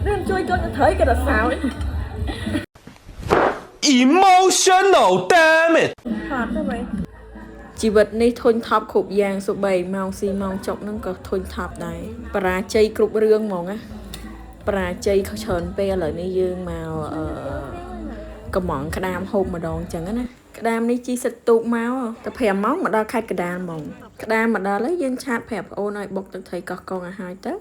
nên chui cho nó thấy cái là sao ấy Emotional damn it ขาดได้ไหมជីវិតនេះធុញថប់គ្រប់យ៉ាងសូម្បីម៉ោងស៊ីម៉ោងចប់ហ្នឹងក៏ធុញថប់ដែរបរាជ័យគ្រប់រឿងហ្មងណាបរាជ័យច្រើនពេលឥឡូវនេះយើងមកកំងក្តាមហូបម្ដងចឹងណាក្តាមនេះជីសិតទូកមកតែ5ម៉ោងមកដល់ខេត្តកណ្ដាលហ្មងក្តាមមកដល់ហើយយើងឆាតប្រាប់ប្អូនឲ្យបុកទឹកត្រីកោះកងឲ្យហើយទៅ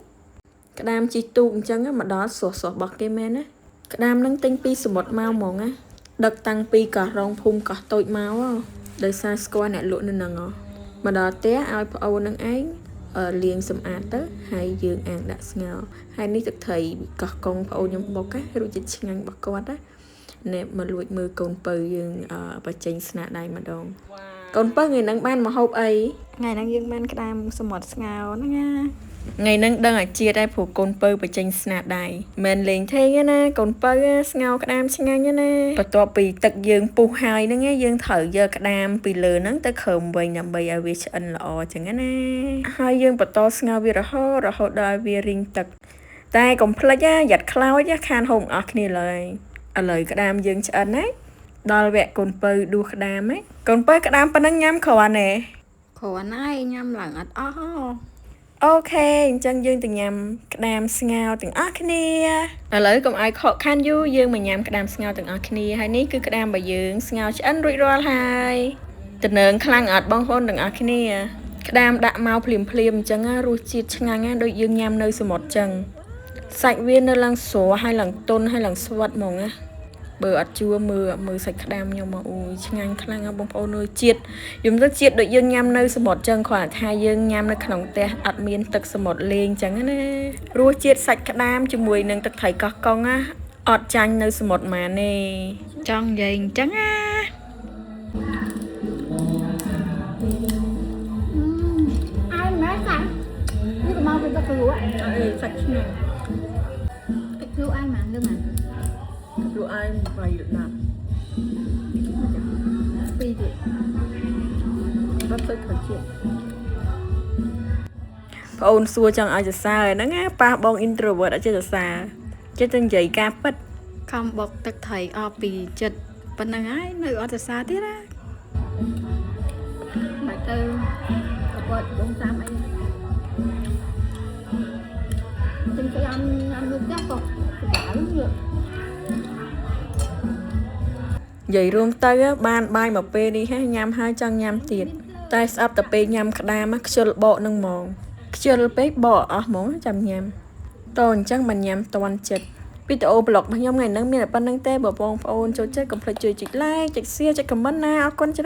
ក្តាមជីទូកអញ្ចឹងមកដល់ស្រស់របស់គេមែនណាក្តាមនឹងទិញពីសមុទ្រមកហ្មងណាដឹកតាំងពីកោះរងភូមិកោះតូចមកដោយសារស្គាល់អ្នកលក់នៅហ្នឹងមកដល់ផ្ទះឲ្យប្អូននឹងឯងលាងសម្អាតទៅហើយយើងអាំងដាក់ស្ងោរហើយនេះទឹកត្រីកោះកុងប្អូនខ្ញុំបុកណារសជាតិឆ្ងាញ់របស់គាត់ណាណែមកលួចមើលកូនពៅយើងបញ្ចេញស្នាដៃម្ដងកូនពៅថ្ងៃហ្នឹងបានមកហូបអីថ្ងៃហ្នឹងយើងបានក្តាមសមុទ្រស្ងោរហ្នឹងណាថ្ងៃហ្នឹងដឹងអាជាតិដែរព្រោះកូនពៅបញ្ចេញស្នាដៃមិនលេងទេណាកូនពៅស្ងោរក្តាមឆ្ងាញ់ណាបន្ទាប់ពីទឹកយើងពុះហើយហ្នឹងយើងត្រូវយកក្តាមពីលើហ្នឹងទៅខើមវិញដើម្បីឲ្យវាឆ្អិនល្អចឹងណាហើយយើងបន្តស្ងោរវារហូតដល់វារីងទឹកតែកុំភ្លេចយ៉ាត់ខ្លោចខានហូបអស់គ្នាឡើយឥឡូវក្តាមយើងឆ្អិនហើយដល់វគ្គកូនពៅដួសក្តាមហើយកូនពៅក្តាមប៉ុណ្ណឹងញ៉ាំគ្រាន់ទេគ្រាន់ហើយញ៉ាំឡើងអត់អស់អូខេអញ្ចឹងយើងទៅញ៉ាំក្តាមស្ងោរទាំងអស់គ្នាឥឡូវកុំឲ្យខកខានយូរយើងមកញ៉ាំក្តាមស្ងោរទាំងអស់គ្នាហើយនេះគឺក្តាមរបស់យើងស្ងោរឆ្អិនរួចរាល់ហើយតំណើងខ្លាំងអត់បងប្អូនទាំងអស់គ្នាក្តាមដាក់មកភ្លាមអញ្ចឹងរសជាតិឆ្ងាញ់ដូចយើងញ៉ាំនៅសមុទ្រអញ្ចឹងសាច់វានៅឡើងស្រស់ហើយឡើងទន់ហើយឡើងស្វិតហ្មងណាបើអត់ជួមើលសាច់ក្តាមខ្ញុំមកអូយឆ្ងាញ់ខ្លាំងបងប្អូនអើយជាតិយំទៅជាតិដូចយើងញ៉ាំនៅសមុទ្រចឹងគ្រាន់តែថាយើងញ៉ាំនៅក្នុងផ្ទះអត់មានទឹកសមុទ្រលេងចឹងណារសជាតិសាច់ក្តាមជាមួយនឹងទឹកត្រីកោះកុងណាអត់ចាញ់នៅសមុទ្រម៉ានទេចង់និយាយអញ្ចឹងណាai nói sẵn như cái mau bên bác lúa សាច់ឆ្ងាញ់ thịt lúa ai mà lương mà លក់ឲ្យបាយណាប់ពីទៀតបាត់ទៅខជាតិបងអូនសួរចង់ឲ្យសរសើរហ្នឹងណាប៉ះបង introvert អត់ចេះសរសើរចេះតែនិយាយការពិតខំបុកទឹកត្រីអស់ពីចិត្តប៉ុណ្្នឹងហើយនៅអត់សរសើរទៀតណា mày tư vợ bốn tám anh tình cái ăn được chắc không đã lắm rồi និយាយរួមទៅបានបាយមកពេលនេះញ៉ាំហើយចង់ញ៉ាំទៀតតែស្អប់តែពេលញ៉ាំក្តាមខ្ជិលបកនឹងហ្មងខ្ជិលពេកបកអស់ហ្មងចាំញ៉ាំតអញ្ចឹងមិនញ៉ាំតន់ចិត្តវីដេអូប្លុករបស់ខ្ញុំថ្ងៃហ្នឹងមានតែប៉ុណ្្នឹងទេបងប្អូនចូលចិត្តកុំភ្លេចជួយចុច like ចុច share ចុច comment ណាអរគុណច្រើន